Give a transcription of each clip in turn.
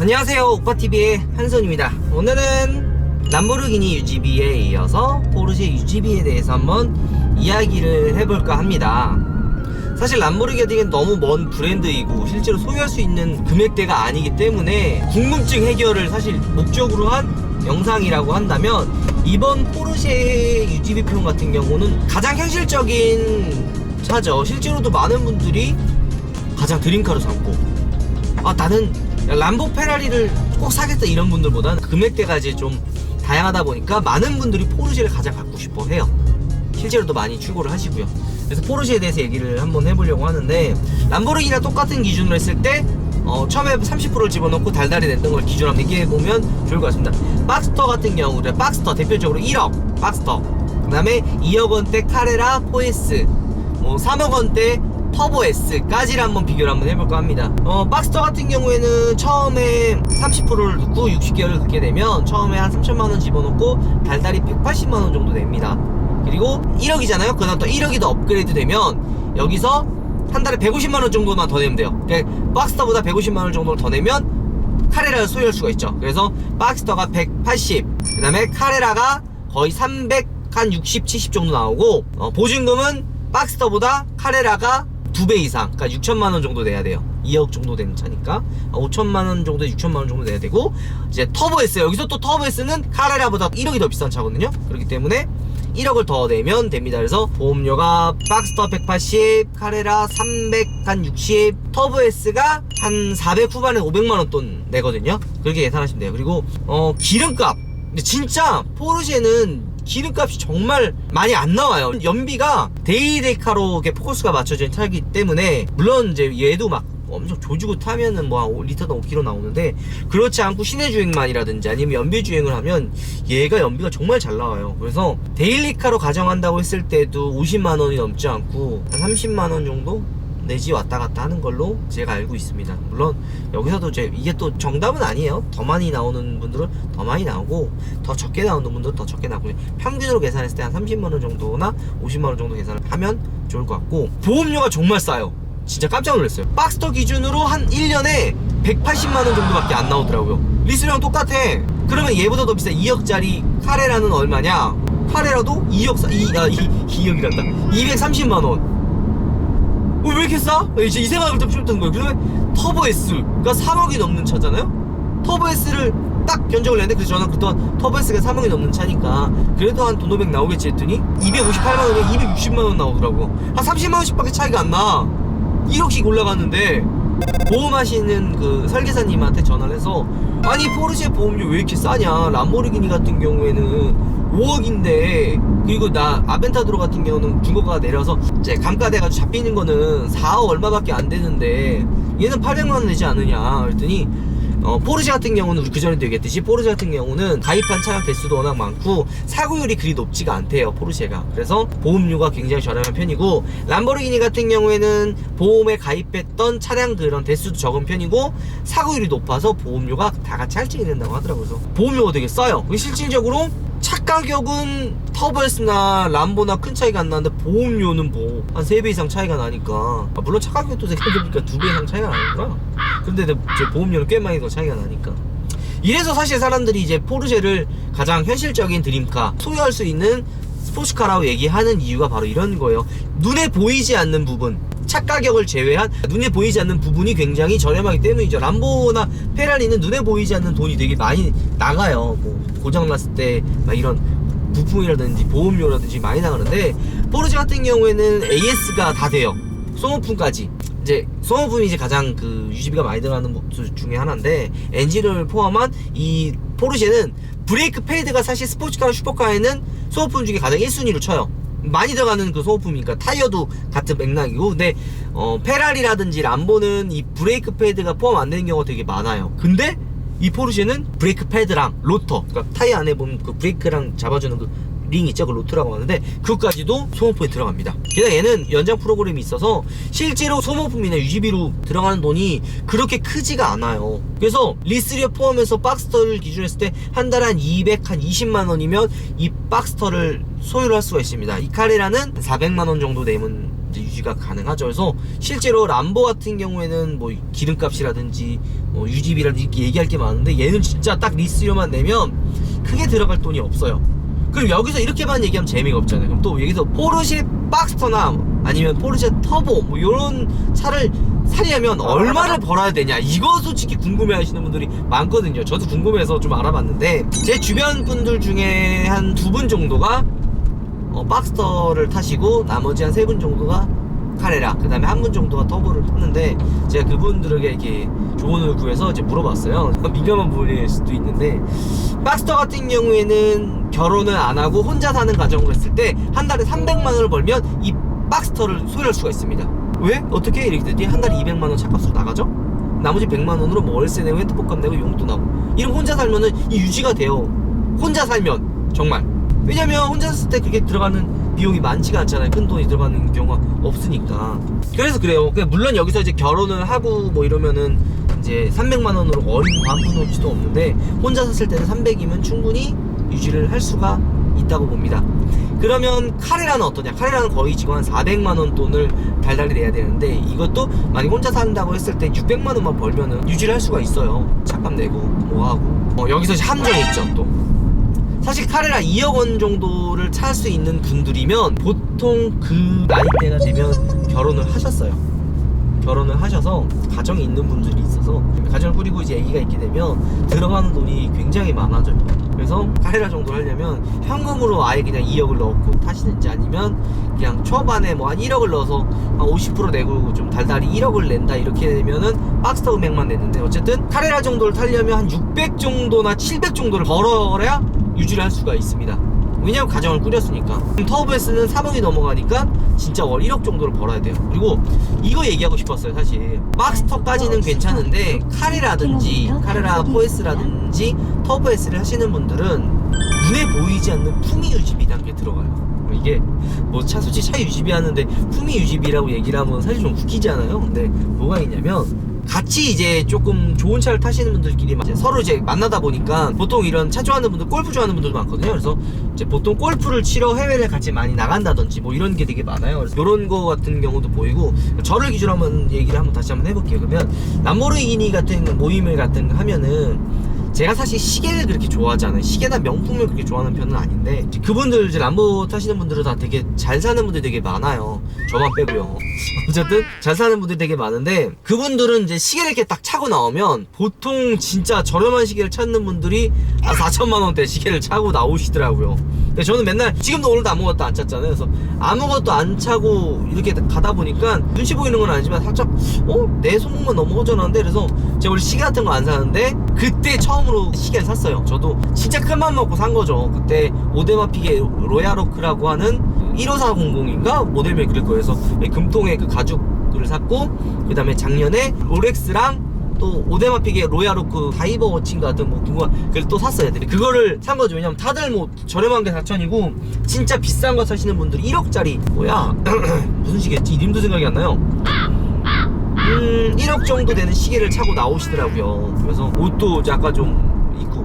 안녕하세요, 오빠TV의 한선입니다. 오늘은 람보르기니 UGB에 이어서 포르쉐 UGB에 대해서 한번 이야기를 해볼까 합니다. 사실 람보르기니는 너무 먼 브랜드이고 실제로 소유할 수 있는 금액대가 아니기 때문에 궁금증 해결을 사실 목적으로 한 영상이라고 한다면, 이번 포르쉐 UGB 편 같은 경우는 가장 현실적인 차죠. 실제로도 많은 분들이 가장 드림카로 삼고, 나는 람보 페라리를 꼭 사겠다 이런 분들보다는 금액대가 이제 좀 다양하다 보니까 많은 분들이 포르쉐를 가장 갖고 싶어 해요. 실제로도 많이 출고를 하시고요. 그래서 포르쉐에 대해서 얘기를 한번 해보려고 하는데, 람보르기니랑 똑같은 기준으로 했을 때 처음에 30%를 집어넣고 달달이 냈던 걸 기준으로 한번 얘기해보면 좋을 것 같습니다. 박스터 같은 경우, 박스터 대표적으로 1억 박스터, 그 다음에 2억 원대 카레라 4S, 3억 원대 터보 S까지를 한번 비교를 한번 해볼까 합니다. 박스터 같은 경우에는 처음에 30%를 넣고 60개월을 넣게 되면 처음에 한 3천만원 집어넣고 달달이 180만원 정도 됩니다. 그리고 1억이잖아요. 그 다음 또 1억이 더 업그레이드 되면 여기서 한 달에 150만원 정도만 더 내면 돼요. 그러니까 박스터보다 150만원 정도를 더 내면 카레라를 소유할 수가 있죠. 그래서 박스터가 180, 그 다음에 카레라가 거의 300, 한 60, 70 정도 나오고, 보증금은 박스터보다 카레라가 2배 이상, 그러니까 6천만원 정도 내야 돼요. 2억 정도 되는 차니까 5천만원 정도, 6천만원 정도 내야 되고, 이제 터보 S, 여기서 또 터보 S는 카레라보다 1억이 더 비싼 차거든요. 그렇기 때문에 1억을 더 내면 됩니다. 그래서 보험료가 박스터 180, 카레라 300, 한 60, 터보 S가 한 400 후반에 500만원 돈 내거든요. 그렇게 계산하시면 돼요. 그리고 기름값, 근데 진짜 포르쉐는 기름값이 정말 많이 안 나와요. 연비가 데이데카로 포커스가 맞춰져 있는 차이기 때문에, 물론 이제 얘도 막 엄청 조지고 타면은 뭐 리터당 5km 나오는데, 그렇지 않고 시내 주행만이라든지 아니면 연비 주행을 하면 얘가 연비가 정말 잘 나와요. 그래서 데일리카로 가정한다고 했을 때도 50만원이 넘지 않고 한 30만원 정도 내지 왔다 갔다 하는 걸로 제가 알고 있습니다. 물론 여기서도 이게 또 정답은 아니에요. 더 많이 나오는 분들은 더 많이 나오고, 더 적게 나오는 분들은 더 적게 나오고, 평균으로 계산했을 때 한 30만원 정도나 50만원 정도 계산을 하면 좋을 것 같고, 보험료가 정말 싸요. 진짜 깜짝 놀랐어요. 박스터 기준으로 한 1년에 180만원 정도밖에 안 나오더라고요. 리스랑 똑같아. 그러면 얘보다 더 비싼 2억짜리 카레라는 얼마냐? 카레라도 2억이란다. 230만원. 왜 이렇게 싸? 이제 이 생각을 좀 좀 든 거예요. 그러면 터보 S가 3억이 넘는 차잖아요? 터보 S를 딱 견적을 냈는데, 그래서 저는 그동안 터보 S가 3억이 넘는 차니까 그래도 한 돈 500 나오겠지 했더니 258만원에 260만원 나오더라고. 한 30만원씩 밖에 차이가 안 나. 1억씩 올라갔는데, 보험하시는 그 설계사님한테 전화를 해서, 아니 포르쉐 보험료 왜 이렇게 싸냐, 람보르기니 같은 경우에는 5억인데, 그리고 나 아벤타도로 같은 경우는 중고가가 내려서 이제 감가돼가지고 잡히는 거는 4억 얼마밖에 안 되는데 얘는 800만원 내지 않느냐 그랬더니, 포르쉐 같은 경우는 우리 그전에도 얘기했듯이 포르쉐 같은 경우는 가입한 차량 대수도 워낙 많고 사고율이 그리 높지가 않대요, 포르쉐가. 그래서 보험료가 굉장히 저렴한 편이고, 람보르기니 같은 경우에는 보험에 가입했던 차량 그런 대수도 적은 편이고 사고율이 높아서 보험료가 다 같이 할증이 된다고 하더라고요. 그래서 보험료가 되게 싸요. 실질적으로 차 가격은 터보 S나 람보나 큰 차이가 안 나는데 보험료는 뭐 한 3배 이상 차이가 나니까, 물론 차 가격도 생각해보니까 2배 이상 차이가 나는구나. 근데 제 보험료는 꽤 많이 더 차이가 나니까. 이래서 사실 사람들이 이제 포르쉐를 가장 현실적인 드림카, 소유할 수 있는 스포츠카라고 얘기하는 이유가 바로 이런 거예요. 눈에 보이지 않는 부분, 차 가격을 제외한 눈에 보이지 않는 부분이 굉장히 저렴하기 때문이죠. 람보나 페라리는 눈에 보이지 않는 돈이 되게 많이 나가요. 뭐 고장났을 때 막 이런 부품이라든지 보험료라든지 많이 나가는데, 포르쉐 같은 경우에는 AS가 다 돼요. 소모품까지. 이제 소모품이 이제 가장 그 유지비가 많이 들어가는 것 중에 하나인데, 엔진을 포함한 이 포르쉐는 브레이크 패드가 사실 스포츠카나 슈퍼카에는 소모품 중에 가장 1순위를 쳐요. 많이 들어가는 그 소모품이니까. 타이어도 같은 맥락이고. 근데 페라리라든지 람보는 이 브레이크 패드가 포함 안 되는 경우가 되게 많아요. 근데 이 포르쉐는 브레이크 패드랑 로터, 그러니까 타이어 안에 보면 그 브레이크랑 잡아주는 그 링 있죠, 그 로트라고 하는데 그것까지도 소모품에 들어갑니다. 게다가 얘는 연장 프로그램이 있어서 실제로 소모품이나 유지비로 들어가는 돈이 그렇게 크지가 않아요. 그래서 리스리어 포함해서 박스터를 기준으로 했을 때 한 달에 한 220만원이면 이 박스터를 소유를 할 수가 있습니다. 이 카레라는 400만원 정도 내면 이제 유지가 가능하죠. 그래서 실제로 람보 같은 경우에는 뭐 기름값이라든지 뭐 유지비라든지 이렇게 얘기할 게 많은데 얘는 진짜 딱 리스료만 내면 크게 들어갈 돈이 없어요. 그럼 여기서 이렇게만 얘기하면 재미가 없잖아요. 그럼 또 여기서 포르쉐 박스터나 아니면 포르쉐 터보 뭐 이런 차를 사려면 얼마를 벌어야 되냐, 이거 솔직히 궁금해 하시는 분들이 많거든요. 저도 궁금해서 좀 알아봤는데 제 주변 분들 중에 한 2분 정도가 박스터를 타시고 나머지 한 3분 정도가 카레라, 그 다음에 1분 정도가 터보를 탔는데 제가 그분들에게 이렇게 조언을 구해서 이제 물어봤어요. 민감한 부분일 수도 있는데 박스터 같은 경우에는 결혼을 안 하고 혼자 사는 가정을 했을 때 한 달에 300만원을 벌면 이 박스터를 소유할 수가 있습니다. 왜? 어떻게? 이렇게 됐더니 한 달에 200만원 차값으로 나가죠? 나머지 100만원으로 뭐 월세 내고 핸드폰값 내고 용돈 나고, 이러면 혼자 살면은 이 유지가 돼요. 혼자 살면 정말. 왜냐면 혼자 샀을 때 그게 들어가는 비용이 많지가 않잖아요. 큰 돈이 들어가는 경우가 없으니까. 그래서 그래요. 물론 여기서 이제 결혼을 하고 뭐 이러면은 이제 300만원으로 어린 반푼어치도 없는데 혼자 샀을 때는 300이면 충분히 유지를 할 수가 있다고 봅니다. 그러면 카레라는 어떠냐? 카레라는 거의 지금 한 400만원 돈을 달달이 내야 되는데 이것도 만약 혼자 산다고 했을 때 600만원만 벌면은 유지를 할 수가 있어요. 차값 내고 뭐하고. 여기서 이제 함정이 있죠. 또 사실 카레라 2억원 정도를 찰 수 있는 분들이면 보통 그 나이대가 되면 결혼을 하셨어요. 결혼을 하셔서 가정이 있는 분들이 있어서 가정을 꾸리고 이제 아기가 있게 되면 들어가는 돈이 굉장히 많아져요. 그래서 카레라 정도 하려면 현금으로 아예 그냥 2억을 넣고 타시든지 아니면 그냥 초반에 뭐 한 1억을 넣어서 한 50% 내고 좀 달달이 1억을 낸다 이렇게 되면은 박스터 금액만 냈는데 어쨌든 카레라 정도를 타려면 한 600 정도나 700 정도를 벌어야 유지를 할 수가 있습니다. 왜냐면 가정을 꾸렸으니까. 터보에스는 3억이 넘어가니까 진짜 월 1억 정도를 벌어야 돼요. 그리고 이거 얘기하고 싶었어요. 사실 박스터까지는 괜찮은데 카레라든지 카레라 4S라든지 터보S를 하시는 분들은 눈에 보이지 않는 품위 유지비라는 게 들어가요. 이게 뭐 솔직히 차 유지비 하는데 품위 유지비라고 얘기를 하면 사실 좀 웃기지 않아요? 근데 뭐가 있냐면 같이 이제 조금 좋은 차를 타시는 분들끼리 이제 서로 이제 만나다 보니까 보통 이런 차 좋아하는 분들, 골프 좋아하는 분들도 많거든요. 그래서 이제 보통 골프를 치러 해외를 같이 많이 나간다든지 뭐 이런 게 되게 많아요. 그래서 이런 거 같은 경우도 보이고, 저를 기준으로 한번 얘기를 한번 다시 한번 해볼게요. 그러면 람보르기니 같은 모임을 같은 거 하면은 제가 사실 시계를 그렇게 좋아하지 않아요. 시계나 명품을 그렇게 좋아하는 편은 아닌데 그분들 이제 람보 타시는 분들은 다 되게 잘 사는 분들이 되게 많아요. 저만 빼고요. 어쨌든 잘 사는 분들이 되게 많은데 그분들은 이제 시계를 이렇게 딱 차고 나오면 보통 진짜 저렴한 시계를 찾는 분들이 4천만원대 시계를 차고 나오시더라고요. 근데 저는 맨날 지금도 오늘도 아무것도 안 찼잖아요. 그래서 아무것도 안 차고 이렇게 가다 보니까 눈치 보이는 건 아니지만 살짝 내 손목만 너무 허전한데, 그래서 제가 원래 시계 같은 거 안 사는데 그때 처음으로 시계를 샀어요. 저도 진짜 큰맘 먹고 산 거죠. 그때 오데마픽의 로얄오크라고 하는 15400인가 모델명이 그럴 거예요. 그래서 금통의 그 가죽을 샀고, 그 다음에 작년에 롤렉스랑 또 오데마픽의 로얄오크 다이버 워치인가 같은 뭐 그거 그걸 또 샀어요. 그거를 산 거죠. 왜냐면 다들 뭐 저렴한 게 4천이고 진짜 비싼 거 사시는 분들이 1억짜리 뭐야 무슨 시계였지? 이름도 생각이 안 나요. 1억 정도 되는 시계를 차고 나오시더라고요. 그래서 옷도 약간 좀 입고,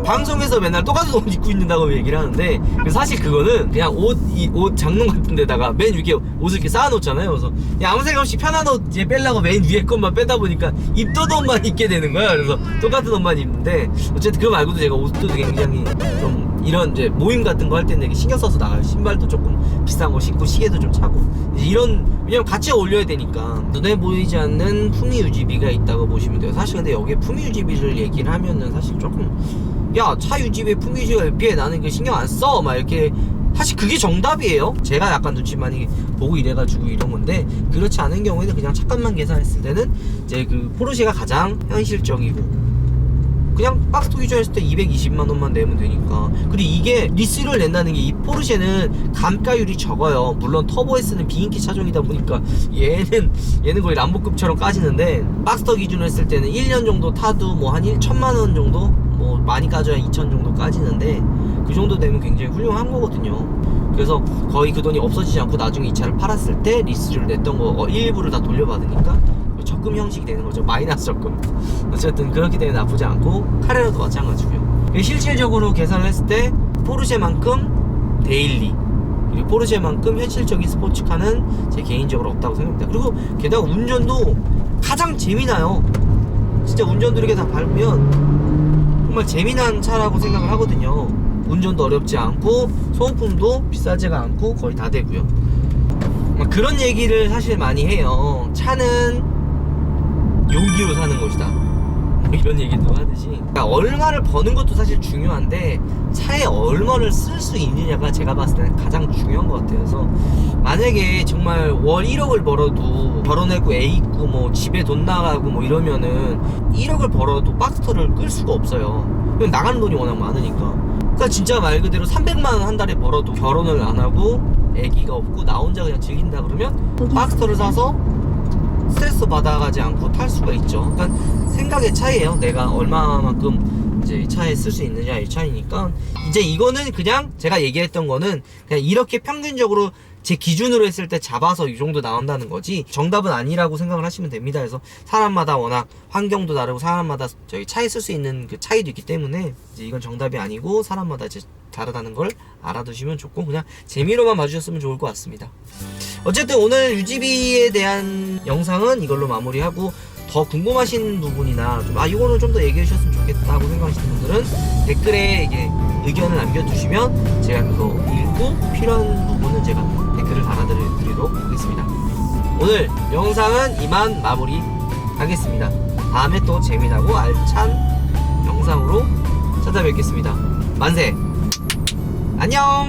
방송에서 맨날 똑같은 옷 입고 있는다고 얘기를 하는데 사실 그거는 그냥 옷 장롱 같은 데다가 맨 위에 옷을 이렇게 쌓아놓잖아요. 그래서 그냥 아무 생각 없이 편한 옷 이제 빼려고 맨 위에 것만 빼다 보니까 입던 옷만 입게 되는 거야. 그래서 똑같은 옷만 입는데 어쨌든 그거 말고도 제가 옷도 굉장히 좀 이런 이제 모임 같은 거 할 때는 되게 신경 써서 나가요. 신발도 조금 비싼 거 신고 시계도 좀 차고 이런, 왜냐면 같이 올려야 되니까. 눈에 보이지 않는 품위 유지비가 있다고 보시면 돼요. 사실 근데 여기에 품위 유지비를 얘기를 하면은 사실 조금 차 유지비에 품위 유지비에 비해 나는 그 신경 안 써 막 이렇게, 사실 그게 정답이에요. 제가 약간 눈치 많이 보고 이래가지고 이런 건데, 그렇지 않은 경우에는 그냥 차값만 계산했을 때는 이제 그 포르쉐가 가장 현실적이고, 그냥 박스터 기준했을 때 220만원만 내면 되니까. 그리고 이게 리스를 낸다는 게 이 포르쉐는 감가율이 적어요. 물론 터보S는 비인기 차종이다 보니까 얘는 거의 람보급처럼 까지는데, 박스터 기준으로 했을 때는 1년 정도 타도 뭐 한 1천만원 정도, 뭐 많이 까져야 2천 정도 까지는데, 그 정도 되면 굉장히 훌륭한 거거든요. 그래서 거의 그 돈이 없어지지 않고 나중에 이 차를 팔았을 때 리스를 냈던 거 일부를 다 돌려받으니까 적금 형식이 되는 거죠. 마이너스 적금. 어쨌든 그렇기 때문에 나쁘지 않고 카레라도 마찬가지고요. 실질적으로 계산을 했을 때 포르쉐만큼 데일리 그리고 포르쉐만큼 현실적인 스포츠카는 제 개인적으로 없다고 생각합니다. 그리고 게다가 운전도 가장 재미나요. 진짜 운전도 이렇게 다 밟으면 정말 재미난 차라고 생각을 하거든요. 운전도 어렵지 않고 소모품도 비싸지가 않고 거의 다 되고요. 그런 얘기를 사실 많이 해요. 차는 용기로 사는 것이다, 뭐 이런 얘기도 하듯이, 그러니까 얼마를 버는 것도 사실 중요한데 차에 얼마를 쓸 수 있느냐가 제가 봤을 때는 가장 중요한 것 같아요. 그래서 만약에 정말 월 1억을 벌어도 결혼했고 애 있고 뭐 집에 돈 나가고 뭐 이러면은 1억을 벌어도 박스터를 끌 수가 없어요. 그냥 나가는 돈이 워낙 많으니까. 그러니까 진짜 말 그대로 300만 원 한 달에 벌어도 결혼을 안 하고 애기가 없고 나 혼자 그냥 즐긴다 그러면 박스터를 사서 스트레스 받아가지 않고 탈 수가 있죠. 그러니까 생각의 차이예요. 내가 얼마만큼 이제 차에 쓸 수 있느냐의 차이니까. 이제 이거는 그냥 제가 얘기했던 거는 그냥 이렇게 평균적으로 제 기준으로 했을 때 잡아서 이 정도 나온다는 거지 정답은 아니라고 생각을 하시면 됩니다. 그래서 사람마다 워낙 환경도 다르고 사람마다 저희 차에 쓸 수 있는 그 차이도 있기 때문에 이제 이건 정답이 아니고 사람마다 이제 다르다는 걸 알아두시면 좋고 그냥 재미로만 봐주셨으면 좋을 것 같습니다. 어쨌든 오늘 UGB에 대한 영상은 이걸로 마무리하고, 더 궁금하신 부분이나 좀 이거는 좀 더 얘기해 주셨으면 좋겠다고 생각하시는 분들은 댓글에 이게 의견을 남겨주시면 제가 그거 읽고 필요한 부분은 제가 댓글을 달아드리도록 하겠습니다. 오늘 영상은 이만 마무리 하겠습니다. 다음에 또 재미나고 알찬 영상으로 찾아뵙겠습니다. 만세! 안녕!